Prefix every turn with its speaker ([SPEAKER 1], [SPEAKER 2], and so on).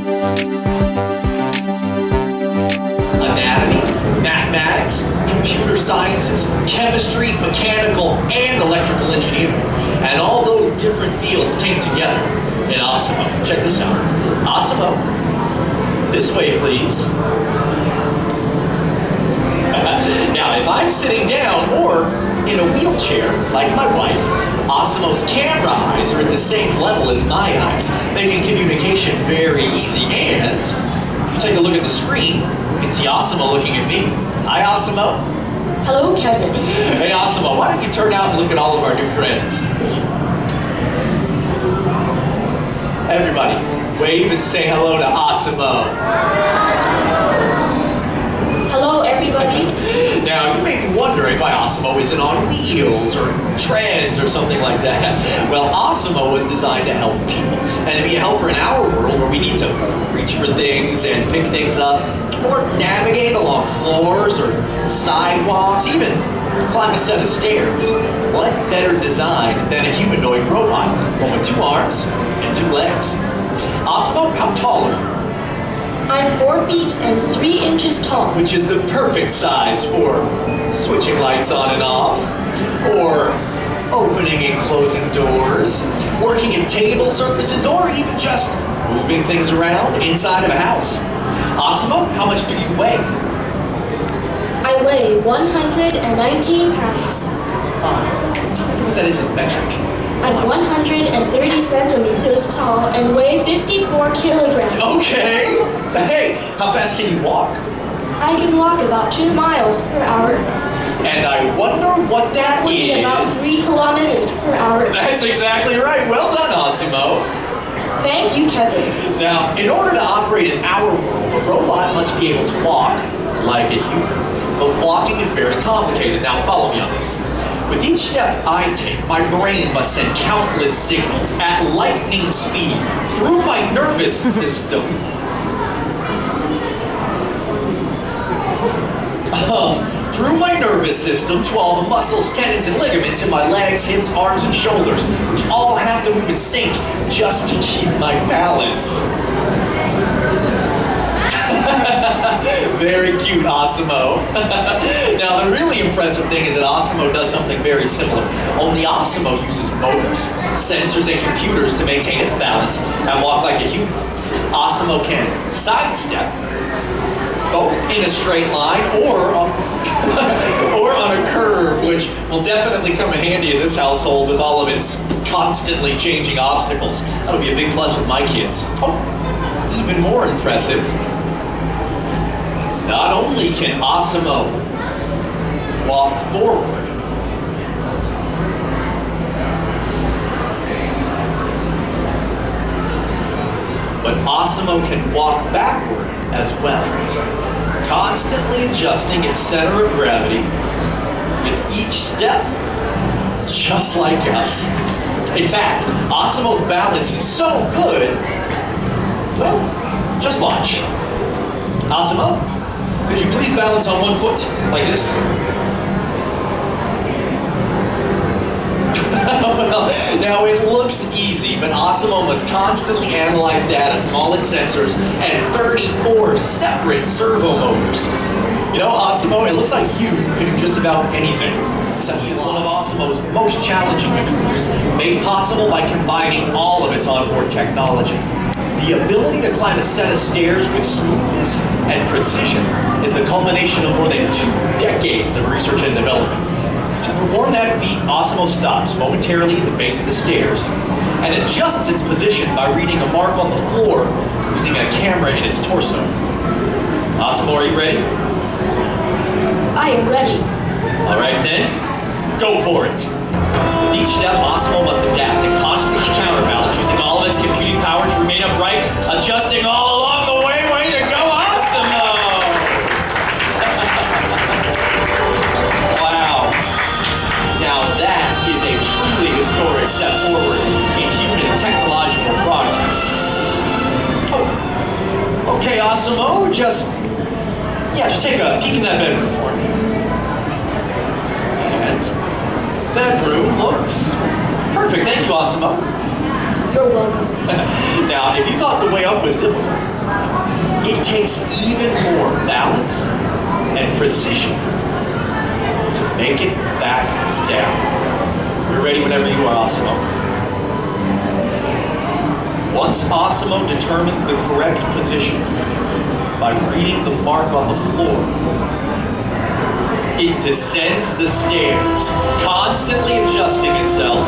[SPEAKER 1] Anatomy, mathematics, computer sciences, chemistry, mechanical, and electrical engineering. And all those different fields came together in ASIMO. Check this out. ASIMO. This way, please. Now, if I'm sitting down or in a wheelchair, like my wife, ASIMO's camera eyes are at the same level as my eyes, making communication very easy. And if you take a look at the screen, you can see ASIMO looking at me. Hi, ASIMO.
[SPEAKER 2] Hello, Kevin.
[SPEAKER 1] Hey, ASIMO, why don't you turn out and look at all of our new friends? Everybody, wave and say hello to ASIMO.
[SPEAKER 2] Hello, everybody.
[SPEAKER 1] Now, you may be wondering why ASIMO isn't on wheels or treads or something like that. Well, ASIMO was designed to help people and to be a helper in our world where we need to reach for things and pick things up or navigate along floors or sidewalks, even climb a set of stairs. What better design than a humanoid robot, one with 2 arms and 2 legs? ASIMO, how tall are you?
[SPEAKER 2] I'm 4 feet and 3 inches tall.
[SPEAKER 1] Which is the perfect size for switching lights on and off, or opening and closing doors, working at table surfaces, or even just moving things around inside of a house. ASIMO, how much do you weigh?
[SPEAKER 2] I weigh 119 pounds.
[SPEAKER 1] That isn't metric.
[SPEAKER 2] I'm 130 centimeters tall and weigh 54 kilograms.
[SPEAKER 1] Okay. Hey, how fast can you walk?
[SPEAKER 2] I can walk about 2 miles per hour.
[SPEAKER 1] And I wonder what that
[SPEAKER 2] would be about 3 kilometers per hour.
[SPEAKER 1] That's exactly right. Well done, ASIMO.
[SPEAKER 2] Thank you, Kevin.
[SPEAKER 1] Now, in order to operate in our world, a robot must be able to walk like a human. But walking is very complicated. Now, follow me on this. With each step I take, my brain must send countless signals at lightning speed through my nervous system. Through my nervous system to all the muscles, tendons, and ligaments in my legs, hips, arms, and shoulders, which all have to move in sync just to keep my balance. Very cute, ASIMO. Now, the really impressive thing is that ASIMO does something very similar. Only ASIMO uses motors, sensors, and computers to maintain its balance and walk like a human. ASIMO can sidestep, both in a straight line or on a curve, which will definitely come in handy in this household with all of its constantly changing obstacles. That'll be a big plus with my kids. Oh, even more impressive. Not only can ASIMO walk forward, but ASIMO can walk backward as well, constantly adjusting its center of gravity with each step, just like us. In fact, ASIMO's balance is so good, well, just watch. ASIMO, could you please balance on 1 foot, like this? Well, now it looks easy, but ASIMO must constantly analyze data from all its sensors and 34 separate servo motors. You know, ASIMO, it looks like you can do just about anything, except he is one of ASIMO's most challenging maneuvers, made possible by combining all of its onboard technology. The ability to climb a set of stairs with smoothness and precision is the culmination of more than 2 decades of research and development. To perform that feat, ASIMO stops momentarily at the base of the stairs and adjusts its position by reading a mark on the floor using a camera in its torso. ASIMO, are you ready?
[SPEAKER 2] I am ready.
[SPEAKER 1] All right then, go for it. With each step, ASIMO must adapt and constantly counterbalance using all of its computing power to remain upright, adjusting all along the way. Way to go, ASIMO! Wow. Now that is a truly historic step forward in human technological progress. Oh, okay, ASIMO, just take a peek in that bedroom for me. And bedroom looks perfect. Thank you, ASIMO.
[SPEAKER 2] You're welcome.
[SPEAKER 1] Now, if you thought the way up was difficult, It takes even more balance and precision to make it back down. You're ready whenever you are, ASIMO. Once ASIMO determines the correct position by reading the mark on the floor, it descends the stairs, constantly adjusting itself